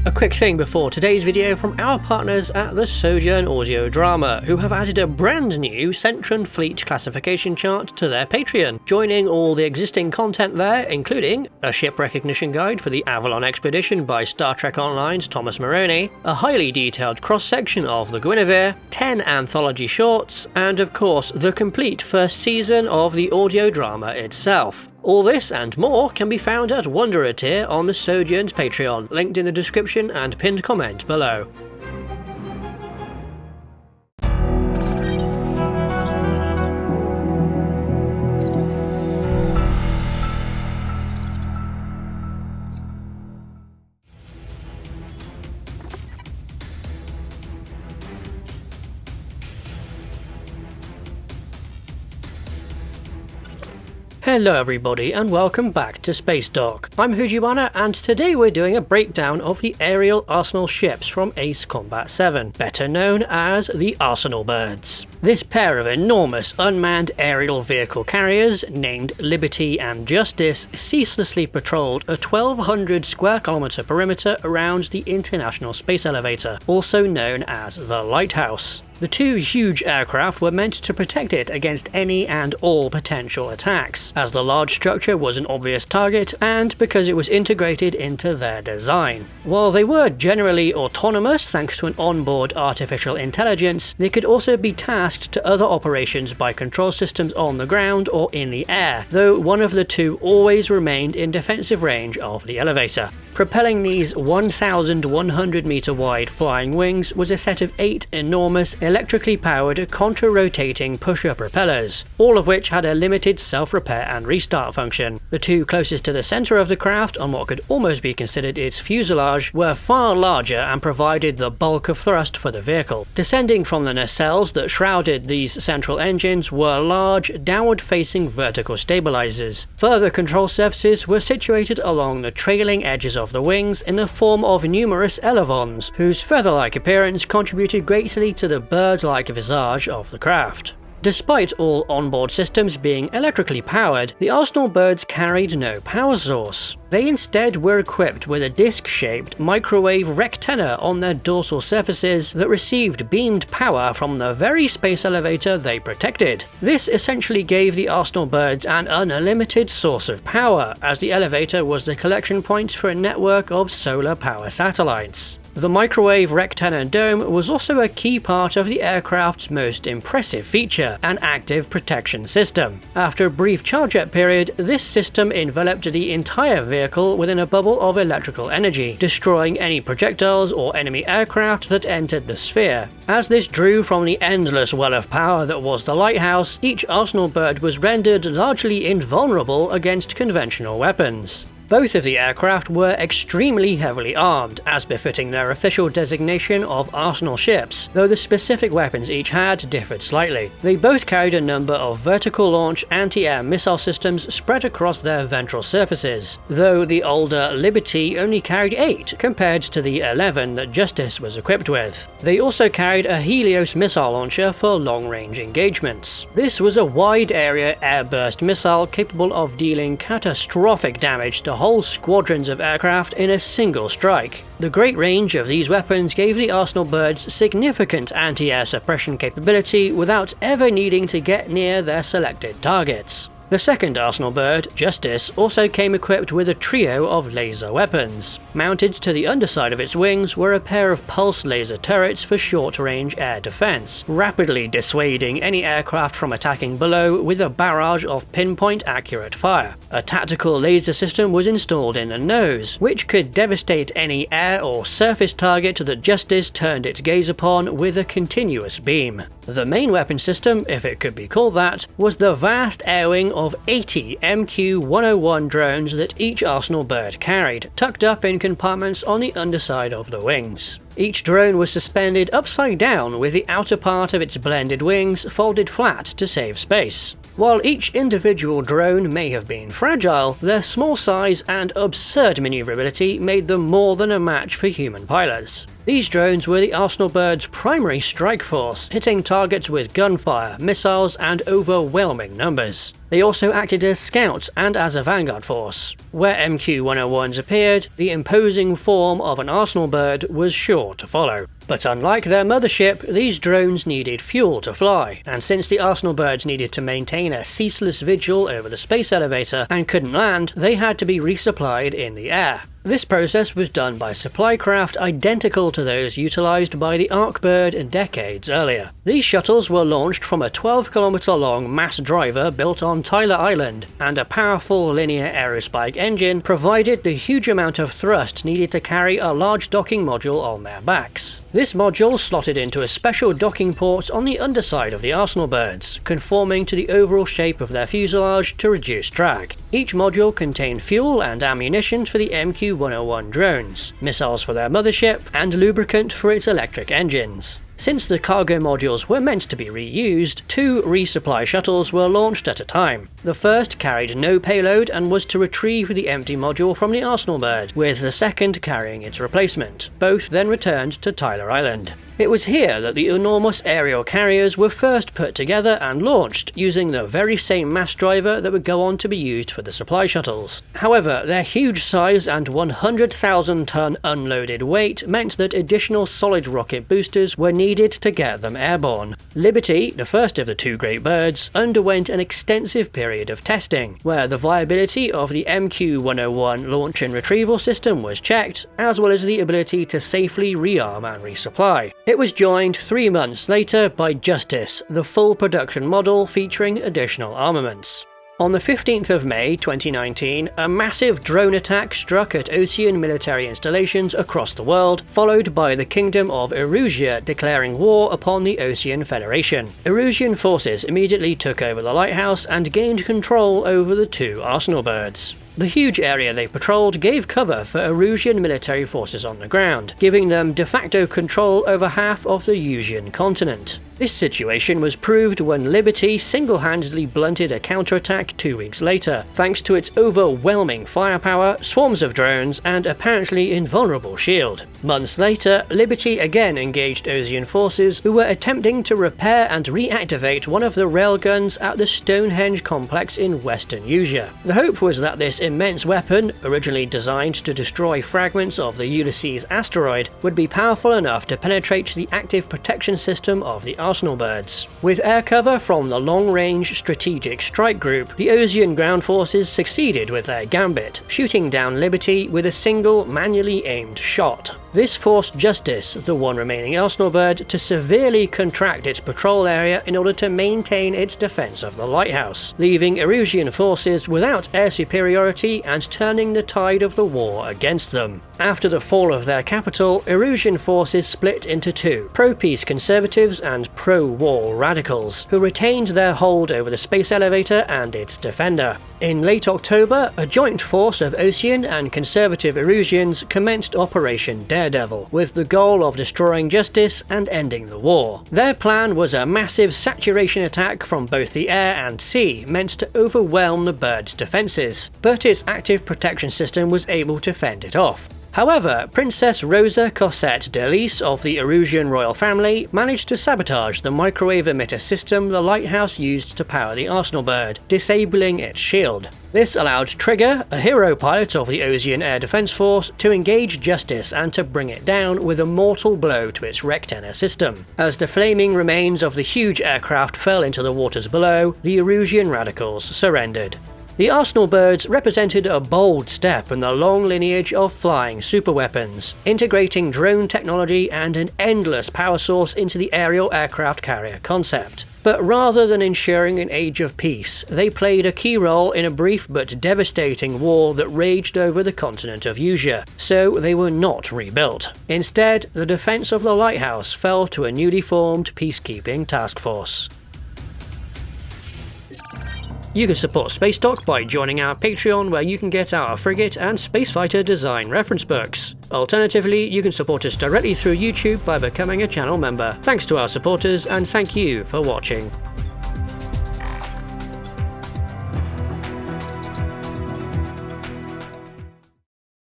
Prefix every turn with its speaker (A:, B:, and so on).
A: A quick thing before today's video from our partners at the Sojourn Audio Drama, who have added a brand new Centron Fleet classification chart to their Patreon, joining all the existing content there, including a ship recognition guide for the Avalon Expedition by Star Trek Online's Thomas Maroney, a highly detailed cross-section of the Guinevere, 10 anthology shorts, and of course the complete first season of the audio drama itself. All this and more can be found at Wanderer tier on the Sojourn's Patreon, linked in the description and pinned comment below. Hello everybody and welcome back to Spacedock. I'm Hujiwana and today we're doing a breakdown of the aerial Arsenal ships from Ace Combat 7, better known as the Arsenal Birds. This pair of enormous unmanned aerial vehicle carriers, named Liberty and Justice, ceaselessly patrolled a 1,200 square kilometre perimeter around the International Space Elevator, also known as the Lighthouse. The two huge aircraft were meant to protect it against any and all potential attacks, as the large structure was an obvious target and because it was integrated into their design. While they were generally autonomous thanks to an onboard artificial intelligence, they could also be tasked to other operations by control systems on the ground or in the air, though one of the two always remained in defensive range of the elevator. Propelling these 1,100 meter wide flying wings was a set of 8 enormous electrically powered contra-rotating pusher propellers, all of which had a limited self-repair and restart function. The two closest to the center of the craft, on what could almost be considered its fuselage, were far larger and provided the bulk of thrust for the vehicle. Descending from the nacelles that shrouded these central engines were large, downward-facing vertical stabilizers. Further control surfaces were situated along the trailing edges of the wings in the form of numerous elevons, whose feather-like appearance contributed greatly to the bird-like visage of the craft. Despite all onboard systems being electrically powered, the Arsenal Birds carried no power source. They instead were equipped with a disc-shaped microwave rectenna on their dorsal surfaces that received beamed power from the very space elevator they protected. This essentially gave the Arsenal Birds an unlimited source of power, as the elevator was the collection point for a network of solar power satellites. The microwave rectenna dome was also a key part of the aircraft's most impressive feature, an active protection system. After a brief charge-up period, this system enveloped the entire vehicle within a bubble of electrical energy, destroying any projectiles or enemy aircraft that entered the sphere. As this drew from the endless well of power that was the lighthouse, each Arsenal Bird was rendered largely invulnerable against conventional weapons. Both of the aircraft were extremely heavily armed, as befitting their official designation of Arsenal ships, though the specific weapons each had differed slightly. They both carried a number of vertical launch anti-air missile systems spread across their ventral surfaces, though the older Liberty only carried 8 compared to the 11 that Justice was equipped with. They also carried a Helios missile launcher for long-range engagements. This was a wide-area airburst missile capable of dealing catastrophic damage to whole squadrons of aircraft in a single strike. The great range of these weapons gave the Arsenal Birds significant anti-air suppression capability without ever needing to get near their selected targets. The second Arsenal Bird, Justice, also came equipped with a trio of laser weapons. Mounted to the underside of its wings were a pair of pulse laser turrets for short-range air defense, rapidly dissuading any aircraft from attacking below with a barrage of pinpoint accurate fire. A tactical laser system was installed in the nose, which could devastate any air or surface target that Justice turned its gaze upon with a continuous beam. The main weapon system, if it could be called that, was the vast air wing of 80 MQ-101 drones that each Arsenal Bird carried, tucked up in compartments on the underside of the wings. Each drone was suspended upside down with the outer part of its blended wings folded flat to save space. While each individual drone may have been fragile, their small size and absurd maneuverability made them more than a match for human pilots. These drones were the Arsenal Bird's primary strike force, hitting targets with gunfire, missiles, and overwhelming numbers. They also acted as scouts and as a vanguard force. Where MQ-101s appeared, the imposing form of an Arsenal Bird was sure to follow. But unlike their mothership, these drones needed fuel to fly, and since the Arsenal Birds needed to maintain a ceaseless vigil over the space elevator and couldn't land, they had to be resupplied in the air. This process was done by supply craft identical to those utilised by the Ark-Bird decades earlier. These shuttles were launched from a 12-kilometre long mass driver built on Tyler Island, and a powerful linear aerospike engine provided the huge amount of thrust needed to carry a large docking module on their backs. This module slotted into a special docking port on the underside of the Arsenal Birds, conforming to the overall shape of their fuselage to reduce drag. Each module contained fuel and ammunition for the MQ-101 drones, missiles for their mothership, and lubricant for its electric engines. Since the cargo modules were meant to be reused, 2 resupply shuttles were launched at a time. The first carried no payload and was to retrieve the empty module from the Arsenal Bird, with the second carrying its replacement. Both then returned to Tyler Island. It was here that the enormous aerial carriers were first put together and launched, using the very same mass driver that would go on to be used for the supply shuttles. However, their huge size and 100,000-ton unloaded weight meant that additional solid rocket boosters were needed to get them airborne. Liberty, the first of the 2 great birds, underwent an extensive period of testing, where the viability of the MQ-101 launch and retrieval system was checked, as well as the ability to safely rearm and resupply. It was joined 3 months later by Justice, the full production model featuring additional armaments. On the 15th of May 2019, a massive drone attack struck at Ocean military installations across the world, followed by the Kingdom of Erusia declaring war upon the Ocean Federation. Erusian forces immediately took over the lighthouse and gained control over the 2 Arsenal Birds. The huge area they patrolled gave cover for Erusian military forces on the ground, giving them de facto control over half of the Eusian continent. This situation was proved when Liberty single-handedly blunted a counterattack 2 weeks later, thanks to its overwhelming firepower, swarms of drones, and apparently invulnerable shield. Months later, Liberty again engaged Ocean forces who were attempting to repair and reactivate one of the railguns at the Stonehenge complex in western Eusia. The hope was that this immense weapon, originally designed to destroy fragments of the Ulysses asteroid, would be powerful enough to penetrate the active protection system of the Arsenal Birds. With air cover from the Long-Range Strategic Strike Group, the Ocean ground forces succeeded with their gambit, shooting down Liberty with a single manually aimed shot. This forced Justice, the one remaining Arsenal Bird, to severely contract its patrol area in order to maintain its defense of the lighthouse, leaving Erusian forces without air superiority and turning the tide of the war against them. After the fall of their capital, Erusian forces split into 2, pro-peace conservatives and pro-war radicals, who retained their hold over the space elevator and its defender. In late October, a joint force of Ocean and conservative Erusians commenced Operation Daredevil, with the goal of destroying Justice and ending the war. Their plan was a massive saturation attack from both the air and sea, meant to overwhelm the Bird's defences, but its active protection system was able to fend it off. However, Princess Rosa Cosette de Lis of the Erusian royal family managed to sabotage the microwave emitter system the lighthouse used to power the Arsenal Bird, disabling its shield. This allowed Trigger, a hero pilot of the Ocean Air Defence Force, to engage Justice and to bring it down with a mortal blow to its rectenna system. As the flaming remains of the huge aircraft fell into the waters below, the Erusian radicals surrendered. The Arsenal Birds represented a bold step in the long lineage of flying superweapons, integrating drone technology and an endless power source into the aerial aircraft carrier concept. But rather than ensuring an age of peace, they played a key role in a brief but devastating war that raged over the continent of Eusia, so they were not rebuilt. Instead, the defense of the lighthouse fell to a newly formed peacekeeping task force. You can support Spacedock by joining our Patreon, where you can get our frigate and spacefighter design reference books. Alternatively, you can support us directly through YouTube by becoming a channel member. Thanks to our supporters, and thank you for watching.